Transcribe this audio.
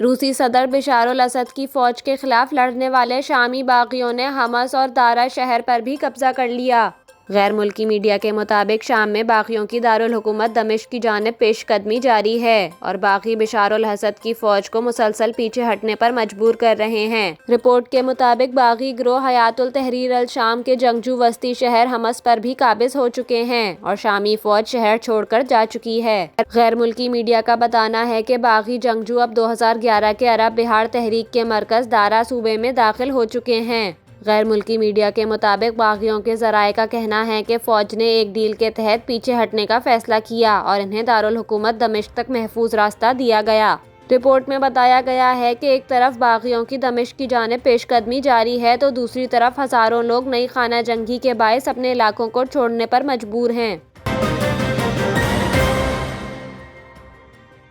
روسی صدر بشار الاسد کی فوج کے خلاف لڑنے والے شامی باغیوں نے حمص اور دارا شہر پر بھی قبضہ کر لیا۔ غیر ملکی میڈیا کے مطابق شام میں باغیوں کی دارالحکومت دمشق کی جانب پیش قدمی جاری ہے اور باغی بشار الاسد کی فوج کو مسلسل پیچھے ہٹنے پر مجبور کر رہے ہیں۔ رپورٹ کے مطابق باغی گروہ حیات التحریر الشام کے جنگجو وسطی شہر حمص پر بھی قابض ہو چکے ہیں اور شامی فوج شہر چھوڑ کر جا چکی ہے۔ غیر ملکی میڈیا کا بتانا ہے کہ باغی جنگجو اب 2011 کے عرب بہار تحریک کے مرکز دارا صوبے میں داخل ہو چکے ہیں۔ غیر ملکی میڈیا کے مطابق باغیوں کے ذرائع کا کہنا ہے کہ فوج نے ایک ڈیل کے تحت پیچھے ہٹنے کا فیصلہ کیا اور انہیں دارالحکومت دمشق تک محفوظ راستہ دیا گیا۔ رپورٹ میں بتایا گیا ہے کہ ایک طرف باغیوں کی دمشق کی جانب پیش قدمی جاری ہے تو دوسری طرف ہزاروں لوگ نئی خانہ جنگی کے باعث اپنے علاقوں کو چھوڑنے پر مجبور ہیں۔